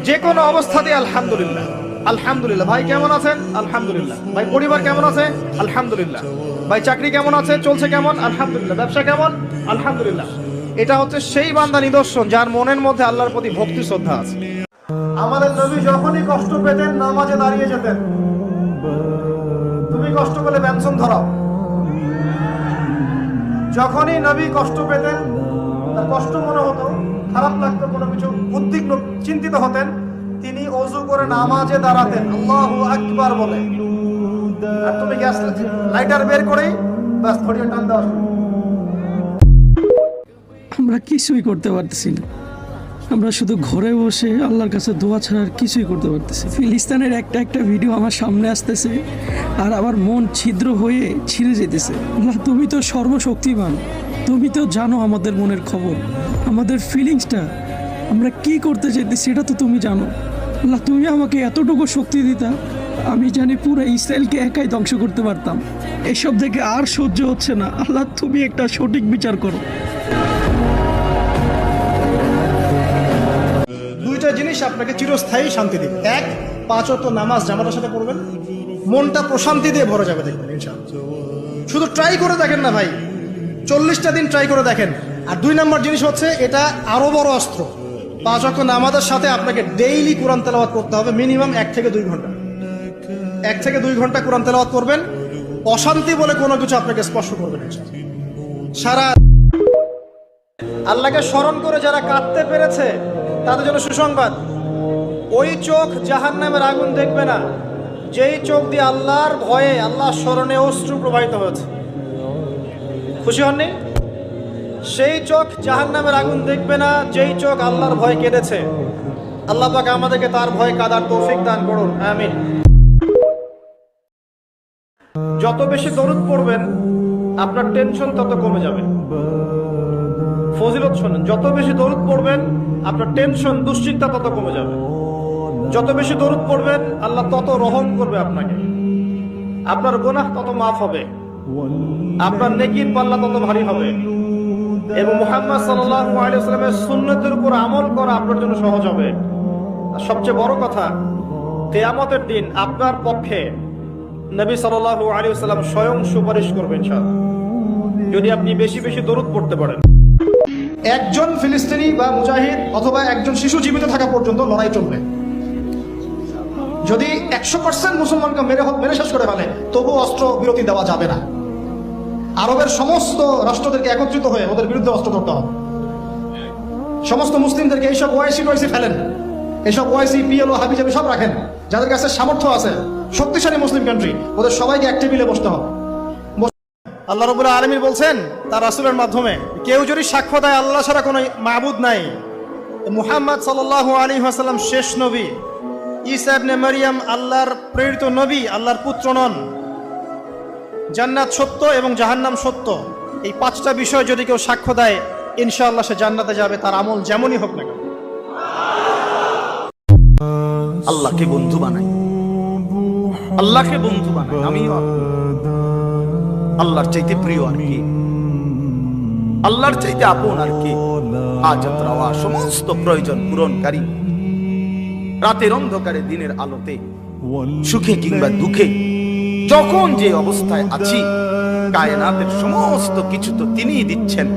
যে কোনো অবস্থাতে আলহামদুলিল্লাহ আলহামদুলিল্লাহ। ভাই কেমন আছেন? আলহামদুলিল্লাহ। ভাই পরিবার কেমন আছে? আলহামদুলিল্লাহ। ভাই চাকরি কেমন আছে, চলছে কেমন? আলহামদুলিল্লাহ। ব্যবসা কেমন? আলহামদুলিল্লাহ। এটা হচ্ছে সেই বান্দা নিদর্শন যার মনের মধ্যে আল্লাহর প্রতি ভক্তি শ্রদ্ধা আছে। আমাদের নবী যখনই কষ্ট পেতেন নামাজে দাঁড়িয়ে যেতেন। তুমি কষ্ট পেলে ব্যঞ্জন ধরাও। যখনই নবী কষ্ট পেতেন, তার কষ্ট মনে হতো, খারাপ লাগতো, কোনো কিছু উদ্বিগ্ন চিন্তিত হতেন, তিনি ওযু করে নামাজে দাঁড়াতেন আল্লাহু আকবার বলে। আর তুমি গ্যাস লাইটার বের করেই বাস ধরিয়ে টান দেওয়া শুরু। আমরা কিছুই করতে পারতেছি না। আমরা শুধু ঘরে বসে আল্লাহর কাছে দোয়া ছাড়া আর কিছুই করতে পারতেছি। ফিলিস্তিনের একটা একটা ভিডিও আমার সামনে আসতেছে আর আমার মন ছিদ্র হয়ে ছিঁড়ে যেতেছে। আল্লাহ, তুমি তো সর্বশক্তিমান, তুমি তো জানো আমাদের মনের খবর, আমাদের ফিলিংসটা, আমরা কি করতে চাইতেছি সেটা তো তুমি জানো। আল্লাহ, তুমি আমাকে এতটুকু শক্তি দিতা, আমি জানি পুরো ইসরায়েলকে একাই ধ্বংস করতে পারতাম। এসব দেখে আর সহ্য হচ্ছে না। আল্লাহ, তুমি একটা সঠিক বিচার করো। দুইটা জিনিস আপনাকে চিরস্থায়ী শান্তি দিবে। এক, 5 ওয়াক্ত নামাজ জামাতের সাথে পড়বেন, মনটা প্রশান্তি দিয়ে ভরে যাবে, দেখবেন ইনশাআল্লাহ। শুধু ট্রাই করে দেখেন না ভাই, 40টা দিন ট্রাই করে দেখেন। আর 2 নম্বর জিনিস হচ্ছে, এটা আরো বড় অস্ত্র। 5 ওয়াক্ত নামাজের সাথে আপনাকে ডেইলি কোরআন তেলাওয়াত করতে হবে, মিনিমাম 1 থেকে 2 ঘন্টা। 1 থেকে 2 ঘন্টা কোরআন তেলাওয়াত করবেন, অশান্তি বলে কোনো কিছু আপনাকে স্পর্শ করবে না সারা। আল্লাহকে স্মরণ করে যারা কাঁদতে পেরেছে তাদের জন্য সুসংবাদ, ওই চোখ জাহান্নামের আগুন দেখবে না যেই চোখ দিয়ে আল্লাহর ভয়ে, আল্লাহর স্মরণে অশ্রু প্রবাহিত হয়েছে। খুশি হননি? সেই চোখ জাহান্নামের আগুন দেখবে না যেই চোখ আল্লাহর ভয়ে কেঁদেছে। আল্লাহ পাক আমাদেরকে তার ভয়ে কাঁদার তৌফিক দান করুন, আমিন। যত বেশি দরুদ পড়বেন আপনার টেনশন তত কমে যাবে। ফজিলত শোনেন, যত বেশি দরুদ পড়বেন আপনার টেনশন দুশ্চিন্তা তত কমে যাবে। যত বেশি দরুদ পড়বেন আল্লাহ তত রহম করবে আপনাকে, আপনার গুনাহ তত মাফ হবে, আপনার নেকির পাল্লা তত ভারী হবে, এবং মুহাম্মদ সাল্লাল্লাহু আলাইহি ওয়াসাল্লামের সুন্নতের উপর আমল করা আপনার জন্য সহজ হবে। আর সবচেয়ে বড় কথা, কিয়ামতের দিন আপনার পক্ষে নবী সাল্লাল্লাহু আলাইহি ওয়াসাল্লাম স্বয়ং সুপারিশ করবেন ইনশাআল্লাহ, যদি আপনি বেশি বেশি দরুদ পড়তে পারেন। একজন ফিলিস্তিনি বা মুজাহিদ অথবা একজন শিশু জীবিত থাকা পর্যন্ত লড়াই চলবে। যদি 100% মুসলমানকে মেরে শেষ করে ফেলে, তবু অস্ত্র বিরতি দেওয়া যাবে না। আরবের সমস্ত রাষ্ট্রদেরকে একত্রিত হয়ে ওদের বিরুদ্ধে অস্ত্র করতে হবে। সমস্ত মুসলিমদেরকে এইসব ওআইসি ফেলেন, এইসব ওআইসি, পিএলও, হাবিজাবি সব রাখেন। যাদের কাছে সামর্থ্য আছে, শক্তিশালী মুসলিম কান্ট্রি, ওদের সবাইকে এক টেবিলে বসতে হবে। আল্লাহ রাব্বুল আলামিন বলছেন তার রাসূলের মাধ্যমে, কেউ যদি সাক্ষ্য দেয় আল্লাহ ছাড়া কোনো মাবুদ নাই, মুহাম্মদ সাল্লাল্লাহু আলাইহি ওয়াসাল্লাম শেষ নবী, ঈসা ইবনে মারইয়াম আল্লাহর প্রেরিত নবী, আল্লাহর পুত্র নন, জান্নাত সত্য এবং জাহান্নাম সত্য, এই 5টা বিষয় যদি কেউ সাক্ষ্য দেয়, ইনশাআল্লাহ সে জান্নাতে যাবে, তার আমল যেমনই হোক না কেন। আল্লাহকে বন্ধু বানাই, আল্লাহকে বন্ধু বানাই। আমিও আল্লাহর চাইতে প্রিয় আর কি, আল্লাহর চাইতে আপন আর কি। হাজাত রাওয়া সমস্ত প্রয়োজন পূরণকারী, রাতের অন্ধকারে দিনের আলোতে, সুখে কিংবা দুঃখে, যখন যে অবস্থায় আছি, কায়নাতের সমস্ত কিছু তো তিনিই দিচ্ছেন।